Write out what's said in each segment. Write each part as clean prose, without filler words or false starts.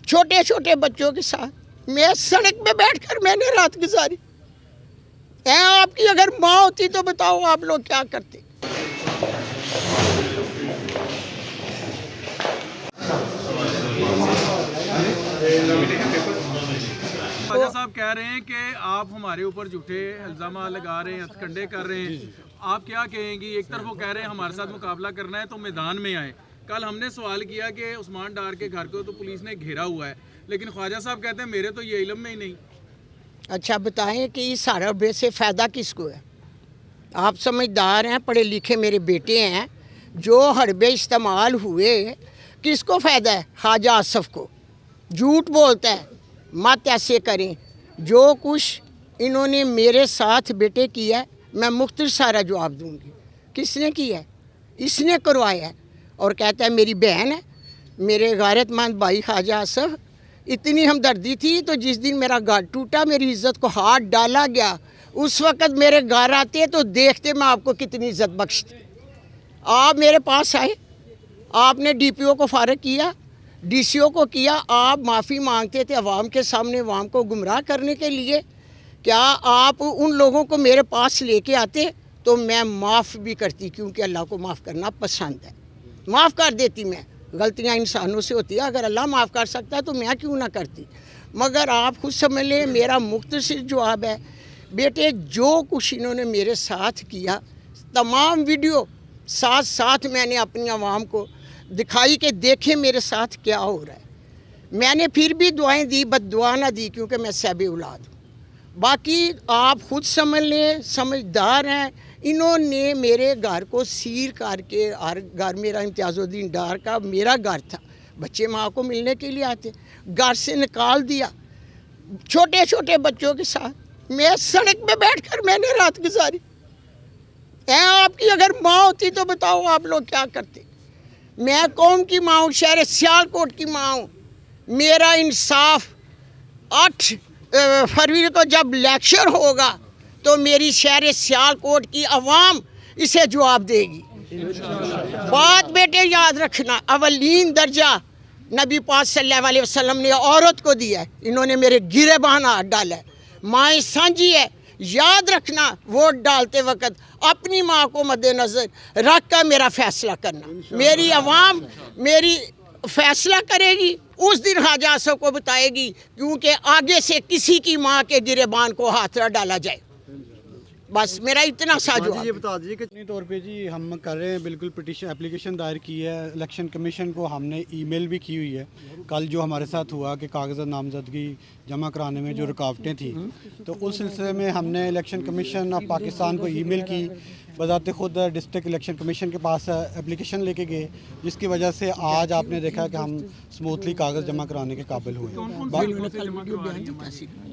छोटे छोटे बच्चों के साथ मैं सड़क पे बैठकर मैंने रात गुजारी। आपकी अगर माँ होती तो बताओ आप लोग क्या करते। ख्वाजा साहब कह रहे हैं कि आप हमारे ऊपर झूठे इल्ज़ाम लगा रहे हैं, हथकंडे कर रहे हैं, आप क्या कहेंगी? एक तरफ वो कह रहे हैं हमारे साथ मुकाबला करना है तो मैदान में आए। कल हमने सवाल किया कि उस्मान डार के घर को तो पुलिस ने घेरा हुआ है, लेकिन ख्वाजा साहब कहते हैं मेरे तो ये इल्म में ही नहीं। अच्छा बताएं कि इस हड़बे से फ़ायदा किसको है? आप समझदार हैं, पढ़े लिखे मेरे बेटे हैं। जो हड़बे इस्तेमाल हुए किसको फ़ायदा है? ख्वाजा आसफ़ को। झूठ बोलता है, मत ऐसे करें। जो कुछ इन्होंने मेरे साथ बेटे किया है मैं मुख्तर सारा जवाब दूंगी। किसने किया है? इसने करवाया है। और कहता है मेरी बहन है। मेरे गैरतमंद भाई ख्वाजा आसफ़, इतनी हमदर्दी थी तो जिस दिन मेरा घर टूटा, मेरी इज़्ज़त को हाथ डाला गया, उस वक़्त मेरे घर आते तो देखते मैं आपको कितनी इज़्ज़त बख्शती। आप मेरे पास आए, आपने डीपीओ को फारग किया, डीसीओ को किया, आप माफ़ी मांगते थे अवाम के सामने, अवाम को गुमराह करने के लिए। क्या आप उन लोगों को मेरे पास लेके आते तो मैं माफ़ भी करती, क्योंकि अल्लाह को माफ़ करना पसंद है। माफ़ कर देती मैं। गलतियाँ इंसानों से होती है, अगर अल्लाह माफ़ कर सकता है तो मैं क्यों ना करती। मगर आप खुद समझ लें, मेरा मुख्तसर जवाब है बेटे, जो कुछ इन्होंने मेरे साथ किया, तमाम वीडियो साथ साथ मैंने अपनी आवाम को दिखाई कि देखें मेरे साथ क्या हो रहा है। मैंने फिर भी दुआएं दी, बद्दुआ ना दी, क्योंकि मैं साहिब औलाद हूँ। बाकी आप खुद समझ लें, समझदार हैं। इन्होंने मेरे घर को सील करके, हर घर मेरा इम्तियाज़ुद्दीन डार का मेरा घर था, बच्चे माँ को मिलने के लिए आते, घर से निकाल दिया छोटे छोटे बच्चों के साथ। मैं सड़क पे बैठकर मैंने रात गुजारी। आपकी अगर माँ होती तो बताओ आप लोग क्या करते। मैं कौम की माँ हूँ, शहर सियालकोट की माँ हूँ। मेरा इंसाफ 8 फरवरी को जब लेक्चर होगा तो मेरी शहर सियालकोट की आवाम इसे जवाब देगी। बात बेटे याद रखना, अवलीन दर्जा नबी पाक सल्लल्लाहु अलैहि वसल्लम ने औरत को दिया है। इन्होंने मेरे गिरेबान हाथ डाला है। माएँ साझी है, याद रखना। वोट डालते वक्त अपनी माँ को मद्देनज़र रख कर मेरा फ़ैसला करना। मेरी आवाम मेरी फ़ैसला करेगी, उस दिन ख्वाजा आसफ़ को बताएगी, क्योंकि आगे से किसी की माँ के गिरेबान को हाथ न डाला जाए। बस मेरा इतना सा जवाब। ये बता दीजिए कि तौर पे जी हम कर रहे हैं, बिल्कुल पिटीशन एप्लीकेशन दायर की है। इलेक्शन कमीशन को हमने ईमेल भी की हुई है। कल जो हमारे साथ हुआ कि कागज़ात नामजदगी जमा कराने में जो रुकावटें थी, तो उस सिलसिले में हमने इलेक्शन कमीशन ऑफ पाकिस्तान को ईमेल की। बज़ाते ख़ुद डिस्ट्रिक्ट इलेक्शन कमीशन के पास एप्लीकेशन लेके गए, जिसकी वजह से आज आपने देखा कि हम स्मूथली कागज़ जमा कराने के काबिल हुए।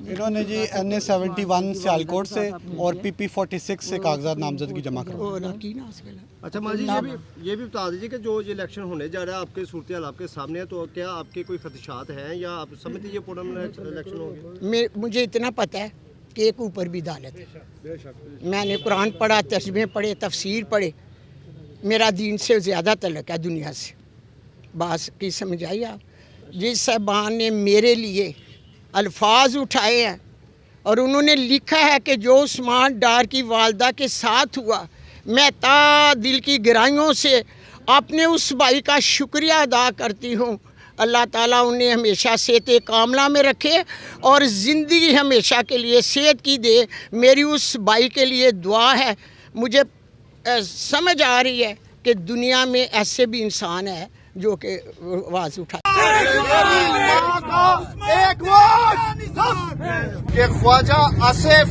इन्होंने जी NA 71 सियालकोट से और PP 46 से कागजात नामजदगी जमा करवाई। अच्छा माँ जी, ये भी बता दीजिए कि जो ये इलेक्शन होने जा रहा है, आपके सूरत हाल आपके सामने है, तो क्या आपके कोई खदशात हैं या आप समझते ये पूरा इलेक्शन होगा? मुझे इतना पता है कि एक ऊपर भी दालत है। मैंने कुरान पढ़ा, तर्जमे पढ़े, तफसीर पढ़े। मेरा दीन से ज़्यादा तल्लुक़ है दुनिया से। बात की समझ आई आप? जिस साहबान ने मेरे लिए अल्फाज उठाए हैं और उन्होंने लिखा है कि जो उस्मान डार की वालदा के साथ हुआ, मैं ता दिल की गहराइयों से अपने उस भाई का शुक्रिया अदा करती हूँ। अल्लाह ताला उन्हें हमेशा सेहत कामला में रखे और ज़िंदगी हमेशा के लिए सेहत की दे। मेरी उस भाई के लिए दुआ है। मुझे समझ आ रही है कि दुनिया में ऐसे भी इंसान है जो कि आवाज़ उठा कि ख्वाजा आसिफ,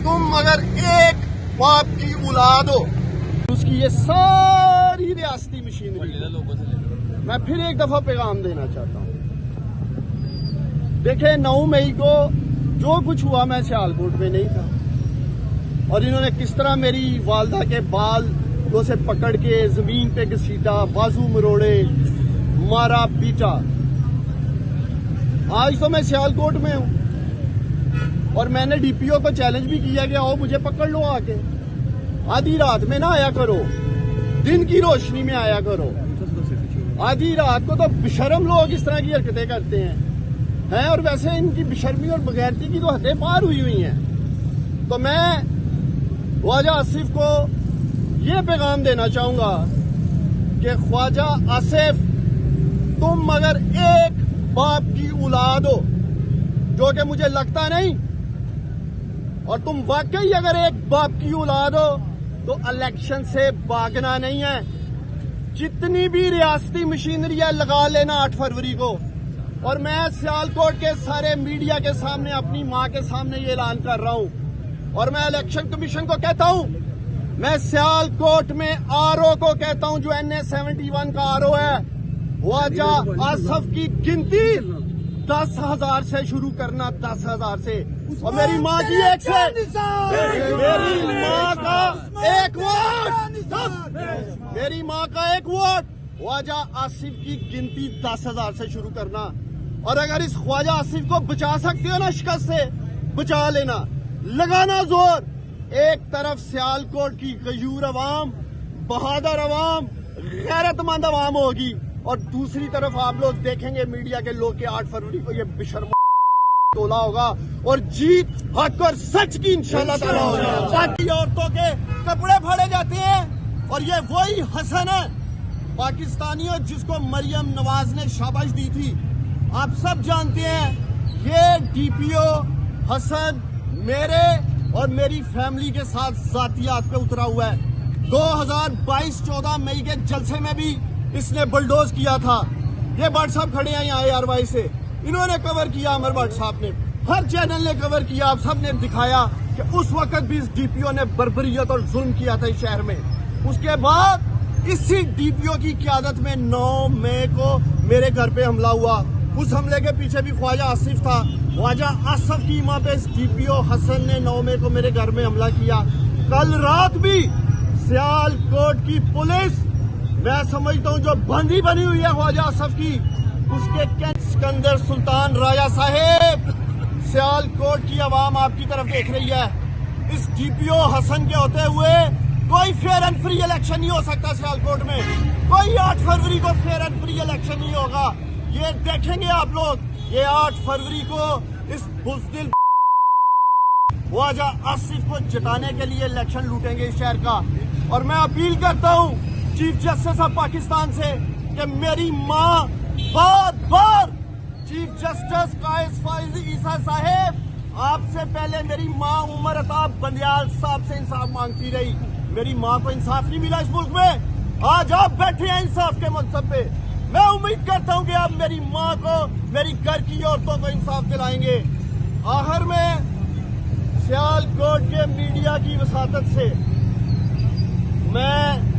तुम अगर एक बाप की औलाद हो, उसकी ये सारी रियासती मशीनरी, मैं फिर एक दफा पैगाम देना चाहता हूँ। देखे 9 मई को जो कुछ हुआ, मैं सियालकोट में नहीं था, और इन्होंने किस तरह मेरी वालदा के बाल को से पकड़ के जमीन पे घसीटा, बाजू मरोड़े, मारा, पीटा। आज तो मैं सियालकोट में हूँ और मैंने डीपीओ को चैलेंज भी किया कि आओ मुझे पकड़ लो आके। आधी रात में ना आया करो, दिन की रोशनी में आया करो। آدھی رات کو تو بشرم لوگ اس طرح کی حرکتیں کرتے ہیں اور ویسے ان کی بشرمی اور بغیرتی کی تو حدیں پار ہوئی ہیں. تو میں خواجہ آصف کو یہ پیغام دینا چاہوں گا کہ خواجہ آصف تم مگر ایک باپ کی اولاد ہو، جو کہ مجھے لگتا نہیں، اور تم واقعی اگر ایک باپ کی اولاد ہو تو الیکشن سے بھاگنا نہیں ہے. جتنی بھی ریاستی مشینری ہے لگا لینا 8 فروری کو. اور میں سیالکوٹ کے سارے میڈیا کے سامنے اپنی ماں کے سامنے یہ اعلان کر رہا ہوں، اور میں الیکشن کمیشن کو کہتا ہوں، میں سیالکوٹ میں RO کو کہتا ہوں جو NA71 کا RO ہے، خواجہ آصف کی گنتی 10,000 سے شروع کرنا، 10,000 سے. اور میری ماں کی ایک سے میری ماں کا ایک ووٹ، میری ماں کا ایک ووٹ خواجہ آصف کی گنتی 10,000 سے شروع کرنا. اور اگر اس خواجہ آصف کو بچا سکتے ہو نا شکست سے، بچا لینا، لگانا زور. ایک طرف سیالکوٹ کی غیور عوام، بہادر عوام، غیرت مند عوام ہوگی، اور دوسری طرف آپ لوگ دیکھیں گے میڈیا کے لوگ کہ 8 فروری کو یہ بشرم تولا ہوگا اور جیت حق اور سچ کی انشاءاللہ تعالی ہوگی. باقی عورتوں کے کپڑے پھاڑے جاتے ہیں اور یہ وہی حسن ہے پاکستانیوں جس کو مریم نواز نے شاباش دی تھی. آپ سب جانتے ہیں یہ DPO حسن میرے اور میری فیملی کے ساتھ ذاتیات پہ اترا ہوا ہے. 2022-14 مئی کے جلسے میں بھی اس نے بلڈوز کیا تھا. یہ بٹ صاحب کھڑے ہیں یہاں ARY سے، انہوں نے کور کیا، عمر بٹ صاحب نے، ہر چینل نے کور کیا، آپ سب نے دکھایا کہ اس وقت بھی اس DPO نے بربریت اور ظلم کیا تھا اس شہر میں. اس کے بعد اسی DPO کی قیادت میں 9 مئی کو میرے گھر پہ حملہ ہوا. اس حملے کے پیچھے بھی خواجہ آصف تھا. خواجہ آصف کی ماں پہ اس DPO حسن نے 9 مئی کو میرے گھر میں حملہ کیا. کل رات بھی سیالکوٹ کی پولیس، میں سمجھتا ہوں جو بندی بنی ہوئی ہے خواجہ آصف کی، اس کے سکندر سلطان راجہ صاحب، سیالکوٹ کی عوام آپ کی طرف دیکھ رہی ہے. اس DPO حسن کے ہوتے ہوئے کوئی فیئر اینڈ فری الیکشن نہیں ہو سکتا سیالکوٹ میں. کوئی 8 فروری کو فیئر اینڈ فری الیکشن نہیں ہوگا. یہ دیکھیں گے آپ لوگ، یہ 8 فروری کو اس بزدل خواجہ آصف کو جتانے کے لیے الیکشن لوٹیں گے اس شہر کا. اور میں اپیل کرتا ہوں چیف جسٹس آف پاکستان سے کہ میری ماں بار بار چیف جسٹس قائس فائز عیسیٰ صاحب، آپ سے پہلے میری ماں عمر عطاب بندیال صاحب سے انصاف مانگتی رہی. میری ماں کو انصاف نہیں ملا اس ملک میں. آج آپ بیٹھے ہیں انصاف کے منصب پہ. میں امید کرتا ہوں کہ آپ میری ماں کو، میری گھر کی عورتوں کو انصاف دلائیں گے. آخر میں سیالکوٹ کے میڈیا کی وساطت سے میں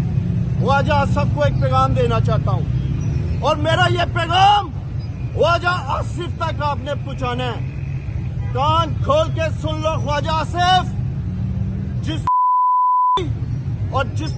خواجہ آصف کو ایک پیغام دینا چاہتا ہوں، اور میرا یہ پیغام خواجہ آصف تک آپ نے پہنچانا ہے. کان کھول کے سن لو خواجہ آصف، جس اور جس